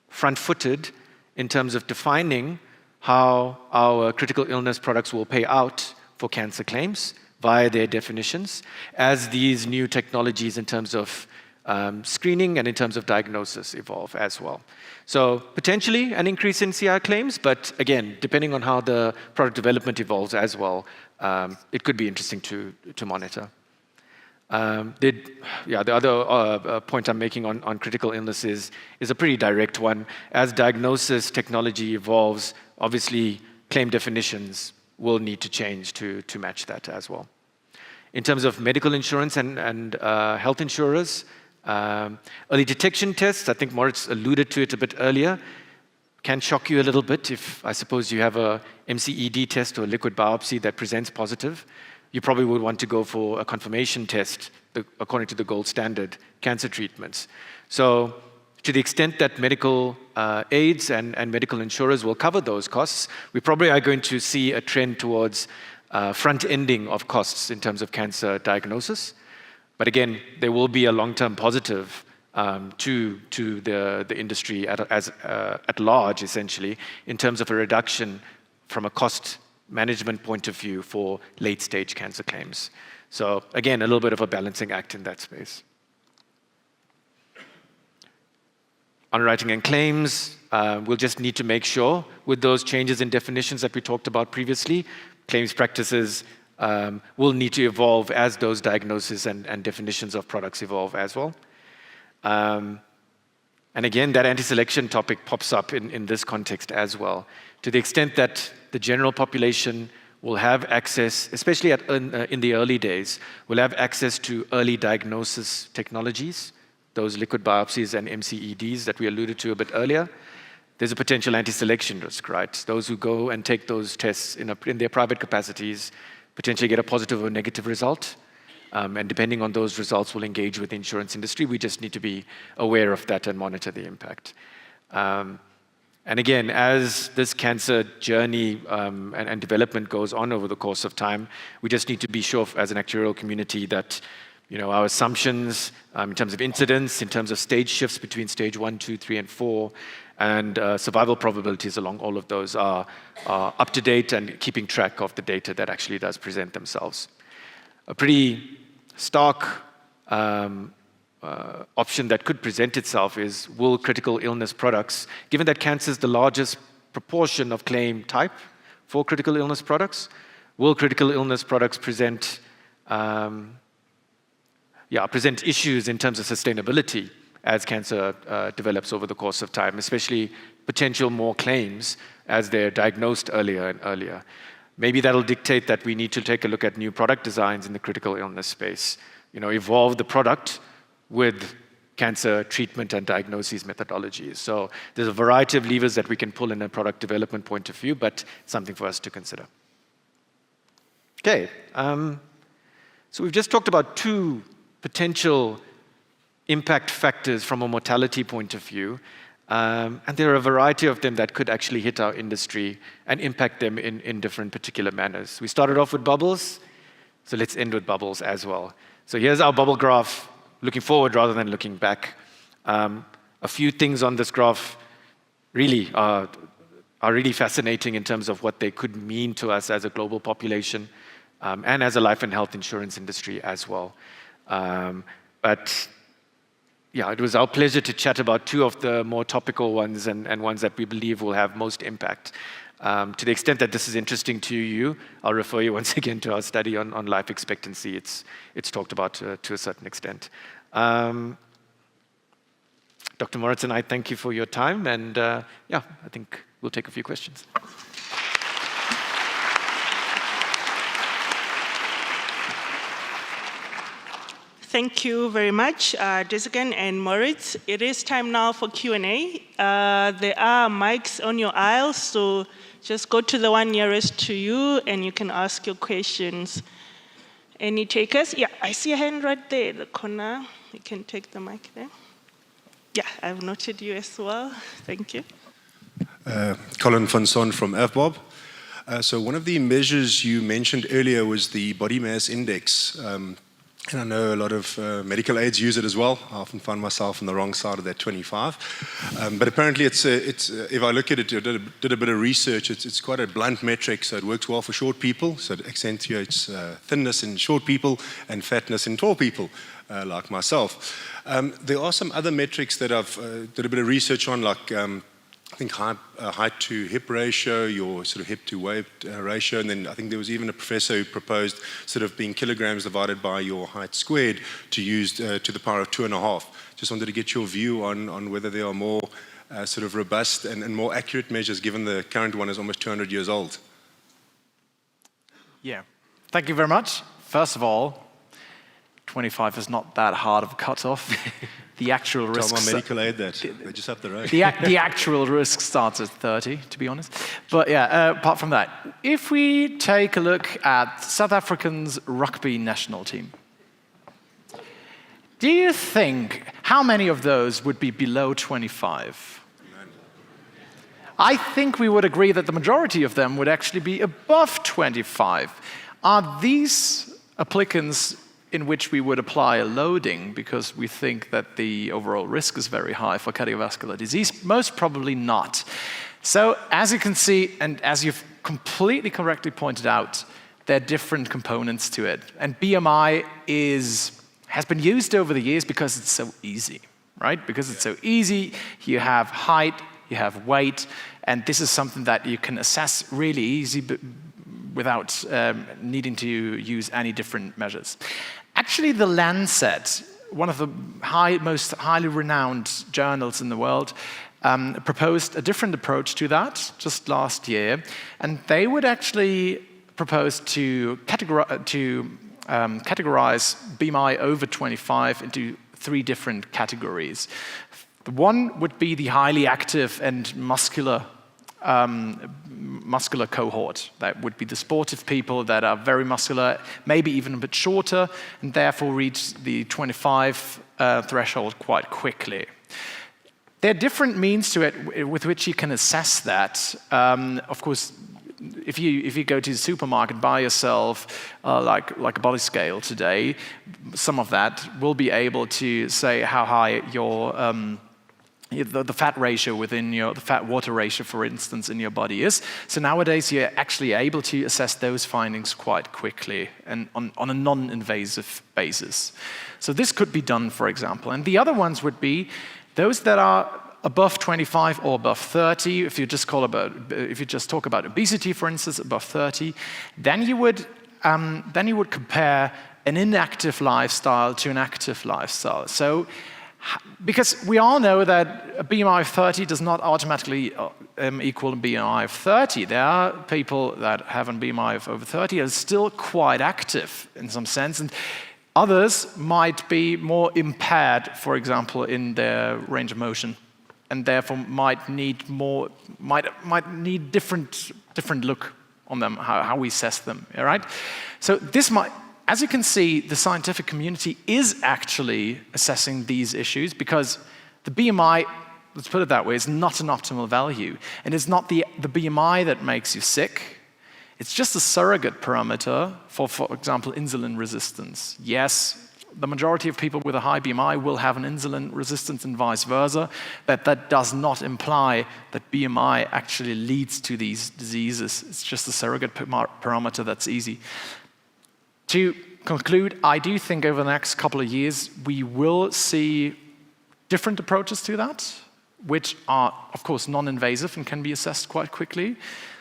front-footed in terms of defining how our critical illness products will pay out for cancer claims via their definitions as these new technologies in terms of screening and in terms of diagnosis evolve as well. So potentially an increase in CI claims, but again, depending on how the product development evolves as well, it could be interesting to monitor. The other point I'm making on critical illness is a pretty direct one. As diagnosis technology evolves, obviously claim definitions will need to change to match that as well. In terms of medical insurance and health insurers, early detection tests, I think Moritz alluded to it a bit earlier, can shock you a little bit if, I suppose, you have a MCED test or a liquid biopsy that presents positive. You probably would want to go for a confirmation test according to the gold standard cancer treatments. So to the extent that medical aids and medical insurers will cover those costs, we probably are going to see a trend towards front-ending of costs in terms of cancer diagnosis. But again, there will be a long-term positive to the industry at large, essentially, in terms of a reduction from a cost management point of view for late-stage cancer claims. So again, a little bit of a balancing act in that space. Underwriting and claims, we'll just need to make sure with those changes in definitions that we talked about previously, claims practices will need to evolve as those diagnoses and definitions of products evolve as well. And again, that anti-selection topic pops up in this context as well. To the extent that the general population will have access, especially in the early days, will have access to early diagnosis technologies, those liquid biopsies and MCEDs that we alluded to a bit earlier, there's a potential anti-selection risk, right? Those who go and take those tests in their private capacities potentially get a positive or negative result. And depending on those results, we'll engage with the insurance industry. We just need to be aware of that and monitor the impact. And again, as this cancer journey and development goes on over the course of time, we just need to be sure as an actuarial community that our assumptions in terms of incidence, in terms of stage shifts between stage 1, 2, 3, and 4, and survival probabilities along all of those are up to date and keeping track of the data that actually does present themselves. A pretty stark option that could present itself is, will critical illness products, given that cancer is the largest proportion of claim type for critical illness products, will critical illness products present issues in terms of sustainability as cancer develops over the course of time, especially potential more claims as they're diagnosed earlier and earlier. Maybe that'll dictate that we need to take a look at new product designs in the critical illness space, evolve the product with cancer treatment and diagnosis methodologies. So there's a variety of levers that we can pull in a product development point of view, but something for us to consider. Okay, so we've just talked about 2 potential impact factors from a mortality point of view, and there are a variety of them that could actually hit our industry and impact them in different particular manners. We started off with bubbles, so let's end with bubbles as well. So here's our bubble graph, looking forward rather than looking back. A few things on this graph really are really fascinating in terms of what they could mean to us as a global population and as a life and health insurance industry as well. But yeah, it was our pleasure to chat about 2 of the more topical ones and ones that we believe will have most impact. To the extent that this is interesting to you, I'll refer you once again to our study on life expectancy. It's talked about to a certain extent. Dr. Moritz and I thank you for your time, and I think we'll take a few questions. Thank you very much, Jessica and Moritz. It is time now for Q&A. There are mics on your aisle, so just go to the one nearest to you and you can ask your questions. Any takers? Yeah, I see a hand right there in the corner. You can take the mic there. Yeah, I've noted you as well. Thank you. Colin van Son from FBOB. So one of the measures you mentioned earlier was the body mass index. And I know a lot of medical aids use it as well. I often find myself on the wrong side of that 25. But apparently, it's if I look at it, I did a bit of research, it's quite a blunt metric, so it works well for short people. So it accentuates thinness in short people and fatness in tall people, like myself. There are some other metrics that I've did a bit of research on, like I think height to hip ratio, your sort of hip to weight ratio, and then I think there was even a professor who proposed sort of being kilograms divided by your height squared to use to the power of 2.5. Just wanted to get your view on whether there are more sort of robust and more accurate measures, given the current one is almost 200 years old. Yeah, thank you very much. First of all, 25 is not that hard of a cutoff. The actual risk. Tell my medical aid that. They're just up the road. The actual risk starts at 30, to be honest. But yeah, apart from that, if we take a look at South Africa's rugby national team, do you think how many of those would be below 25? I think we would agree that the majority of them would actually be above 25. Are these applicants in which we would apply a loading because we think that the overall risk is very high for cardiovascular disease? Most probably not. So as you can see, and as you've completely correctly pointed out, there are different components to it. And BMI has been used over the years because it's so easy, right? Because it's so easy, you have height, you have weight, and this is something that you can assess really easy without needing to use any different measures. Actually, The Lancet, one of the most highly renowned journals in the world, proposed a different approach to that just last year, and they would actually propose to categorize BMI over 25 into 3 different categories. One would be the highly active and muscular cohort. That would be the sportive people that are very muscular, maybe even a bit shorter, and therefore reach the 25 threshold quite quickly. There are different means to it with which you can assess that. Of course, if you go to the supermarket, buy yourself like a body scale today, some of that will be able to say how high your the fat ratio within the fat-water ratio, for instance, in your body is. So nowadays, you're actually able to assess those findings quite quickly and on a non-invasive basis. So this could be done, for example. And the other ones would be those that are above 25 or above 30. If you just talk about obesity, for instance, above 30, then you would compare an inactive lifestyle to an active lifestyle. So, because we all know that a BMI of 30 does not automatically equal a BMI of 30. There are people that have a BMI of over 30 are still quite active in some sense, and others might be more impaired, for example, in their range of motion, and therefore might need different look on them, how we assess them. All right, so this might. As you can see, the scientific community is actually assessing these issues because the BMI, let's put it that way, is not an optimal value. And it's not the BMI that makes you sick. It's just a surrogate parameter for example, insulin resistance. Yes, the majority of people with a high BMI will have an insulin resistance and vice versa, but that does not imply that BMI actually leads to these diseases. It's just a surrogate parameter that's easy. To conclude, I do think over the next couple of years, we will see different approaches to that, which are, of course, non-invasive and can be assessed quite quickly.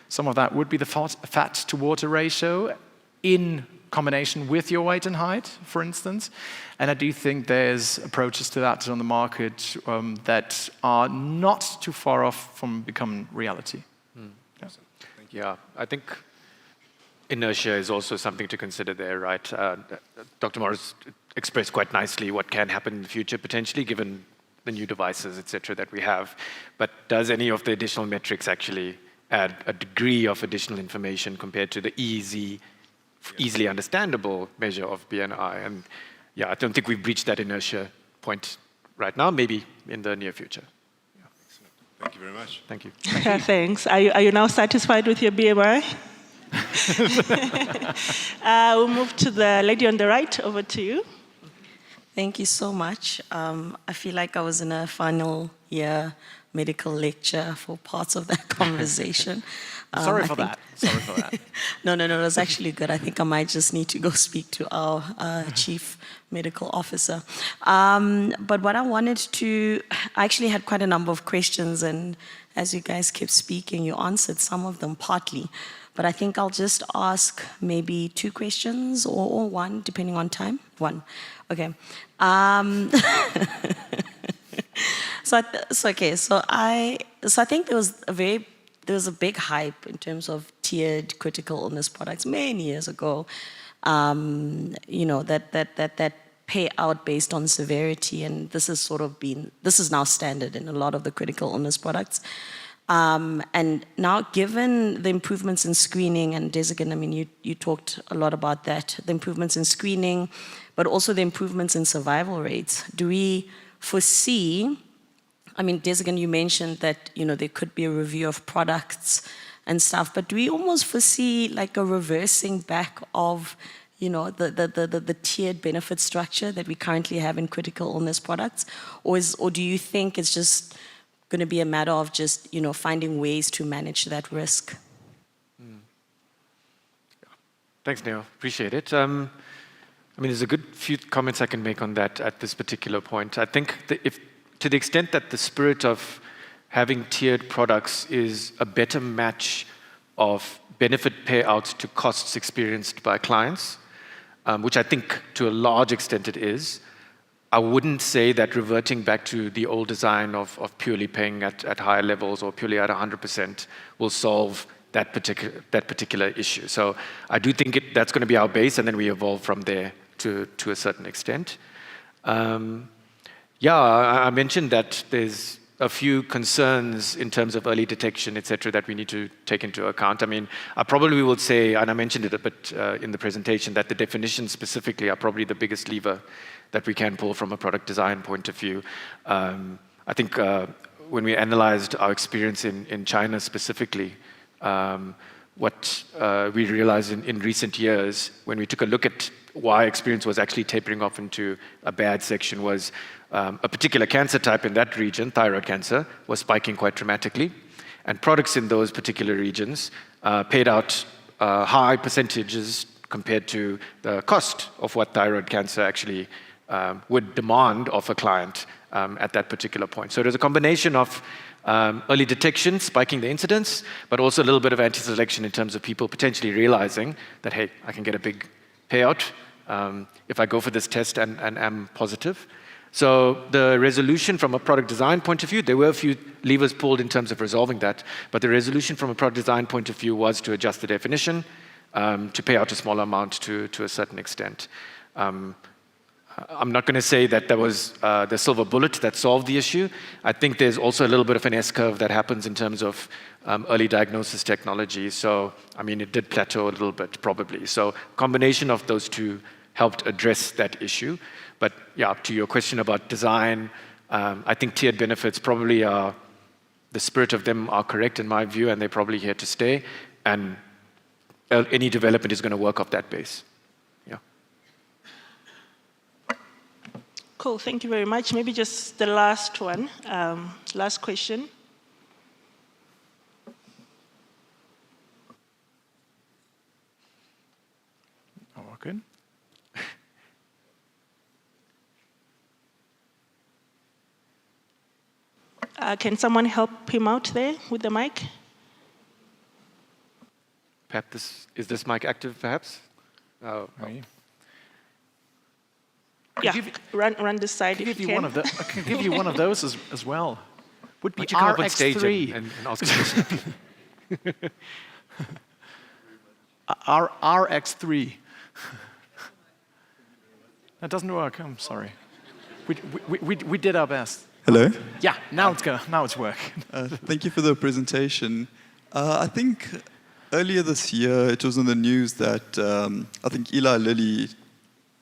Some of that would be the fat-to-water ratio in combination with your weight and height, for instance. And I do think there's approaches to that on the market that are not too far off from becoming reality. Yeah, I think inertia is also something to consider there, right? Dr. Morris expressed quite nicely what can happen in the future, potentially, given the new devices, et cetera, that we have. But does any of the additional metrics actually add a degree of additional information compared to the easily understandable measure of BNI? And yeah, I don't think we've reached that inertia point right now, maybe in the near future. Yeah. Excellent. Thank you very much. Thank you. Thanks. Are you now satisfied with your BMI? We'll move to the lady on the right. Over to you. Thank you so much. I feel like I was in a final year medical lecture for parts of that conversation. Sorry for that. No, it was actually good. I think I might just need to go speak to our chief medical officer. But what I wanted to, I actually had quite a number of questions, and as you guys kept speaking, you answered some of them partly. But I think I'll just ask maybe 2 questions or 1, depending on time. 1, okay. So I think there was a big hype in terms of tiered critical illness products many years ago. That pay out based on severity, and this is now standard in a lot of the critical illness products. And now, given the improvements in screening, and Desigan, I mean, you talked a lot about that, the improvements in screening, but also the improvements in survival rates. Do we foresee, I mean, Desigan, you mentioned that, there could be a review of products and stuff, but do we almost foresee like a reversing back of, the tiered benefit structure that we currently have in critical illness products? Or do you think it's just going to be a matter of just, finding ways to manage that risk? Thanks, Neil. Appreciate it. There's a good few comments I can make on that at this particular point. I think that to the extent that the spirit of having tiered products is a better match of benefit payouts to costs experienced by clients, which I think to a large extent it is, I wouldn't say that reverting back to the old design of purely paying at higher levels or purely at 100% will solve that particular issue. So I do think that's going to be our base, and then we evolve from there to a certain extent. I mentioned that there's a few concerns in terms of early detection, et cetera, that we need to take into account. I mean, I probably will say, and I mentioned it a bit in the presentation, that the definitions specifically are probably the biggest lever that we can pull from a product design point of view. I think when we analyzed our experience in China specifically, what we realized in recent years when we took a look at why experience was actually tapering off into a bad section was a particular cancer type in that region, thyroid cancer, was spiking quite dramatically. And products in those particular regions paid out high percentages compared to the cost of what thyroid cancer actually would demand of a client at that particular point. So there's a combination of early detection, spiking the incidence, but also a little bit of anti-selection in terms of people potentially realizing that, hey, I can get a big payout if I go for this test and am positive. So the resolution from a product design point of view, there were a few levers pulled in terms of resolving that, but the resolution from a product design point of view was to adjust the definition, to pay out a smaller amount to a certain extent. I'm not going to say that there was the silver bullet that solved the issue. I think there's also a little bit of an S-curve that happens in terms of early diagnosis technology. So, I mean, it did plateau a little bit, probably. So, combination of those two helped address that issue. But yeah, to your question about design, I think tiered benefits probably are, the spirit of them are correct in my view, and they're probably here to stay. And any development is going to work off that base. Yeah. Cool, thank you very much. Maybe just the last one, last question. Oh, good. Can someone help him out there with the mic? Perhaps is this mic active, perhaps? Oh, Yeah, run this side if you can. I can give you one of those as well. Would be Why don't you come up on stage RX3. and ask a question? RX3. That doesn't work. I'm sorry. We did our best. Hello. Yeah, now it's working. Thank you for the presentation. I think earlier this year it was in the news that I think Eli Lilly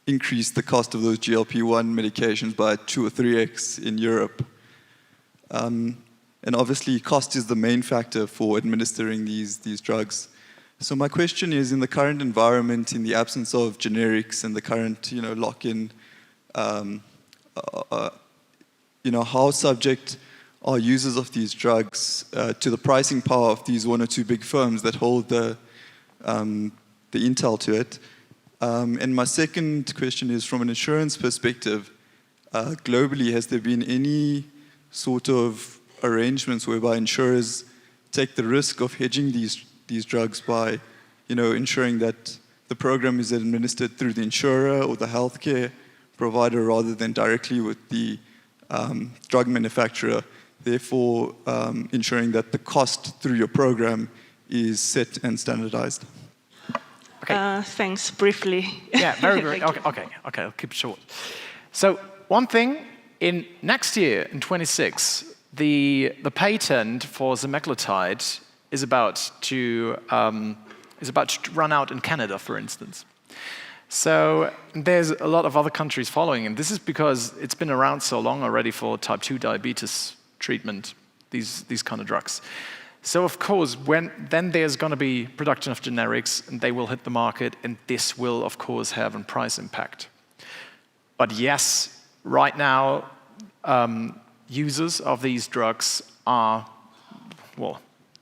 increased the cost of those GLP-1 medications by 2 or 3x in Europe. And obviously cost is the main factor for administering these drugs. So my question is, in the current environment, in the absence of generics and the current lock-in, how subject are users of these drugs to the pricing power of these one or two big firms that hold the intel to it? And my second question is, from an insurance perspective, globally, has there been any sort of arrangements whereby insurers take the risk of hedging these drugs by, ensuring that the program is administered through the insurer or the healthcare provider rather than directly with the drug manufacturer, therefore ensuring that the cost through your program is set and standardized? Okay. Thanks, briefly. Yeah, very. Okay, I'll keep it short. So one thing, in next year, in 26, the patent for semaglutide is about to run out in Canada, for instance. So there's a lot of other countries following, and this is because it's been around so long already for type 2 diabetes treatment, these kind of drugs. So of course, then there's going to be production of generics, and they will hit the market, and this will, of course, have a price impact. But yes, right now, users of these drugs are,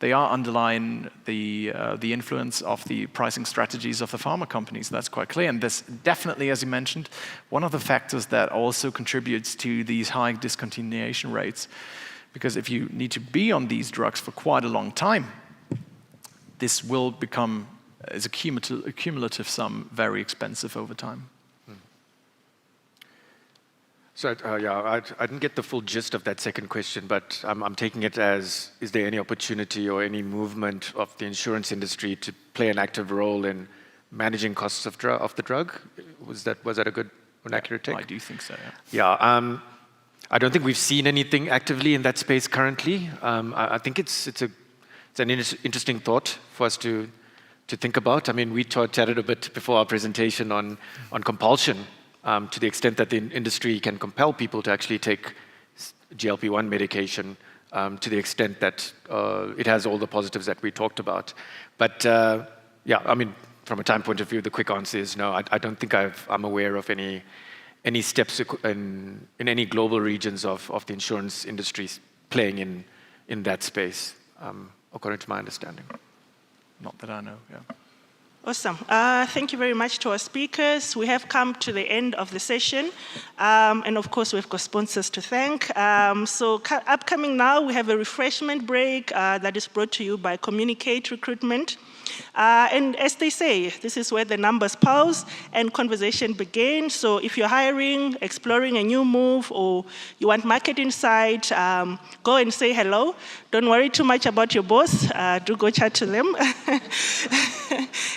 they are underlying the influence of the pricing strategies of the pharma companies. That's quite clear. And this definitely, as you mentioned, one of the factors that also contributes to these high discontinuation rates. Because if you need to be on these drugs for quite a long time, this will become, as a cumulative sum, very expensive over time. So, I didn't get the full gist of that second question, but I'm taking it as, is there any opportunity or any movement of the insurance industry to play an active role in managing costs of the drug? Was that a good, an accurate take? I do think so, yeah. Yeah, I don't think we've seen anything actively in that space currently. I think it's an interesting thought for us to think about. I mean, we chatted a bit before our presentation on compulsion, to the extent that the industry can compel people to actually take GLP-1 medication to the extent that it has all the positives that we talked about. But yeah, I mean, from a time point of view, the quick answer is no. I don't think I'm aware of any steps in any global regions of the insurance industry playing in that space, according to my understanding. Not that I know, yeah. Awesome. Thank you very much to our speakers. We have come to the end of the session. And of course, we've got sponsors to thank. So upcoming now, we have a refreshment break that is brought to you by Communicate Recruitment. And as they say, this is where the numbers pause and conversation begins. So if you're hiring, exploring a new move, or you want market insight, go and say hello. Don't worry too much about your boss. Do go chat to them.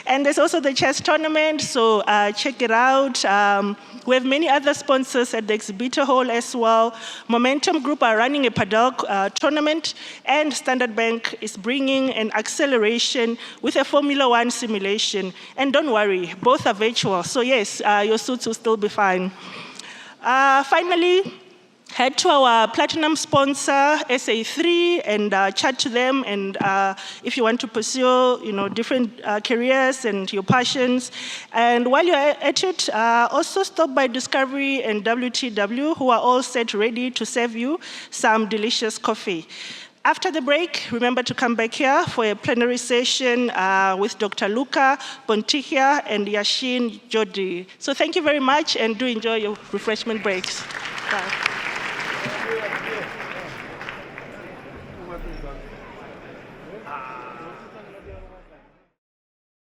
And there's also the chess tournament, so check it out. We have many other sponsors at the exhibitor hall as well. Momentum Group are running a padel tournament, and Standard Bank is bringing an acceleration with a Formula One simulation. And don't worry, both are virtual, so yes, your suits will still be fine. Finally, head to our platinum sponsor, SA3, and chat to them. And if you want to pursue, different careers and your passions. And while you're at it, also stop by Discovery and WTW, who are all set ready to serve you some delicious coffee. After the break, remember to come back here for a plenary session with Dr. Luca Bontichia and Yashin Jodi. So thank you very much, and do enjoy your refreshment breaks. Bye.